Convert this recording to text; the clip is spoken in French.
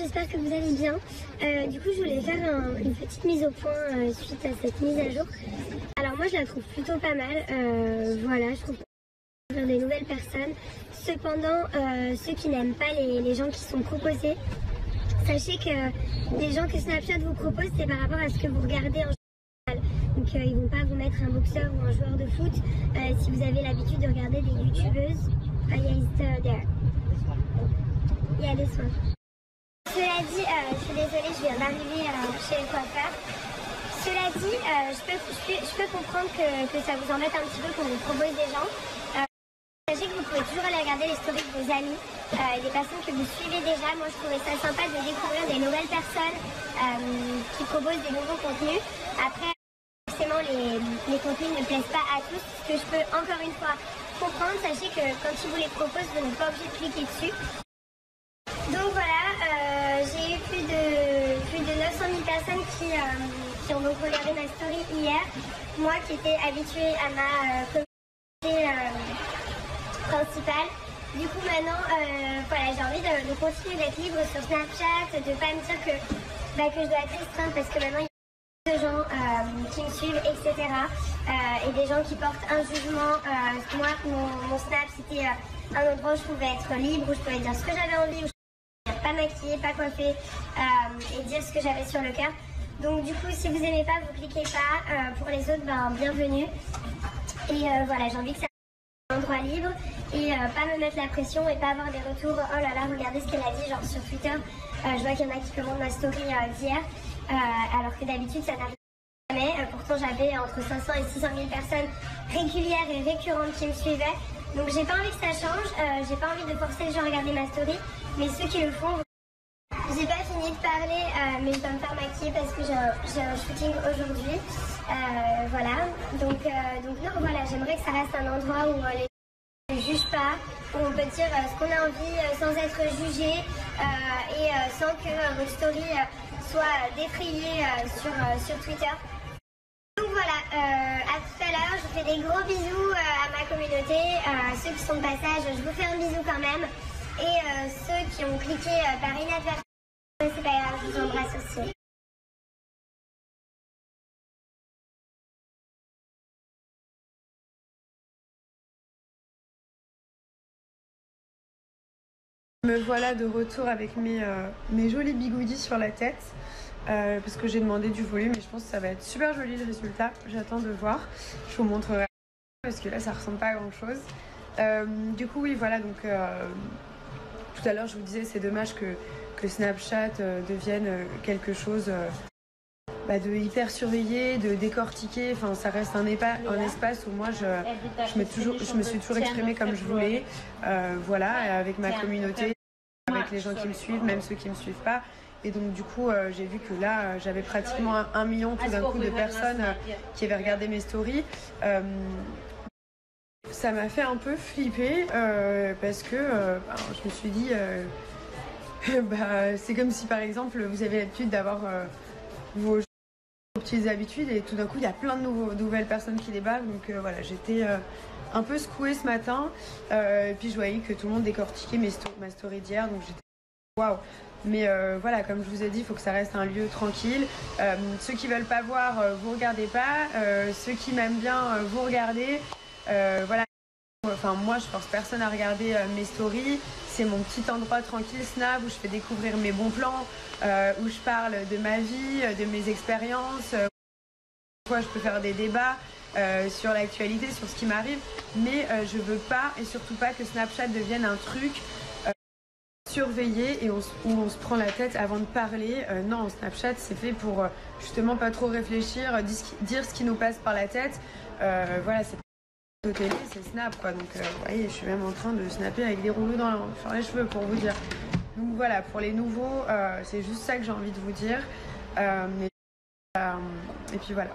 j'espère que vous allez bien. Du coup, je voulais faire une petite mise au point suite à cette mise à jour. Alors moi, je la trouve plutôt pas mal. Voilà, je trouve qu'il y a des nouvelles personnes. Cependant, ceux qui n'aiment pas les gens qui sont proposés, sachez que les gens que Snapchat vous propose, c'est par rapport à ce que vous regardez en général. Donc ils vont pas vous mettre un boxeur ou un joueur de foot si vous avez l'habitude de regarder des youtubeuses. Il y a des soins. Cela dit, je suis désolée, je viens d'arriver chez le coiffeur. Cela dit, je peux comprendre que ça vous embête un petit peu qu'on vous propose des gens. Sachez que vous pouvez toujours aller regarder les stories de vos amis, des personnes que vous suivez déjà. Moi, je trouvais ça sympa de découvrir des nouvelles personnes qui proposent des nouveaux contenus. Après, forcément, les contenus ne plaisent pas à tous. Ce que je peux encore une fois comprendre, sachez que quand ils vous les proposent, vous n'êtes pas obligé de cliquer dessus. Donc voilà, j'ai eu plus de 900 000 personnes qui ont donc regardé ma story hier. Moi qui étais habituée à ma communauté principale. Du coup maintenant, voilà, j'ai envie de continuer d'être libre sur Snapchat, de pas me dire que je dois être restreinte parce que maintenant il y a de gens qui me suivent, etc. Et des gens qui portent un jugement. Moi, mon Snap, c'était un endroit où je pouvais être libre, où je pouvais dire ce que j'avais envie, pas maquillée, pas coiffée et dire ce que j'avais sur le cœur. Donc du coup, si vous aimez pas, vous cliquez pas. Pour les autres, bienvenue. Et voilà, j'ai envie que ça soit un endroit libre et pas me mettre la pression et pas avoir des retours. Oh là là, regardez ce qu'elle a dit, genre sur Twitter. Je vois qu'il y en a qui commandent ma story d'hier, alors que d'habitude ça n'arrive jamais. Pourtant, j'avais entre 500 et 600 000 personnes régulières et récurrentes qui me suivaient. Donc j'ai pas envie que ça change. J'ai pas envie de forcer les gens à regarder ma story. Mais ceux qui le font, j'ai pas fini de parler, mais je dois me faire maquiller parce que j'ai un shooting aujourd'hui. Voilà, donc non, voilà, j'aimerais que ça reste un endroit où les gens ne jugent pas, où on peut dire ce qu'on a envie sans être jugé et sans que votre story soit défrayée sur Twitter. Donc voilà, à tout à l'heure, je vous fais des gros bisous à ma communauté, ceux qui sont de passage, je vous fais un bisou quand même. Et ceux qui ont cliqué par inadvertance, c'est pas grave, je vous embrasse aussi. Me voilà de retour avec mes jolis bigoudis sur la tête parce que j'ai demandé du volume et je pense que ça va être super joli le résultat. J'attends de voir, je vous montrerai parce que là ça ressemble pas à grand chose. Du coup oui voilà, donc tout à l'heure je vous disais c'est dommage que Snapchat devienne quelque chose de hyper surveillé, de décortiqué. Enfin ça reste un espace où moi je me suis toujours exprimée comme je voulais, voilà, avec ma communauté, avec les gens qui me suivent, même ceux qui me suivent pas. Et donc du coup j'ai vu que là j'avais pratiquement 1 million tout d'un coup de personnes qui avaient regardé mes stories. Ça m'a fait un peu flipper parce que je me suis dit c'est comme si par exemple vous avez l'habitude d'avoir vos petites habitudes et tout d'un coup il y a plein de nouvelles personnes qui débarquent. Donc voilà, j'étais un peu secouée ce matin et puis je voyais que tout le monde décortiquait ma story d'hier, donc j'étais waouh. Mais voilà, comme je vous ai dit, il faut que ça reste un lieu tranquille. Ceux qui veulent pas voir, vous regardez pas. Ceux qui m'aiment bien, vous regardez. Voilà. Enfin moi je force personne à regarder mes stories. C'est mon petit endroit tranquille Snap où je fais découvrir mes bons plans, où je parle de ma vie, de mes expériences. Je peux faire des débats sur l'actualité, sur ce qui m'arrive. Mais je veux pas et surtout pas que Snapchat devienne un truc surveillé et où on se prend la tête avant de parler. Non, Snapchat c'est fait pour justement pas trop réfléchir, dire ce qui nous passe par la tête. Voilà, c'est de télé, c'est Snap quoi. Donc vous voyez, je suis même en train de snapper avec des rouleaux sur les cheveux pour vous dire. Donc voilà, pour les nouveaux, c'est juste ça que j'ai envie de vous dire. Et puis voilà.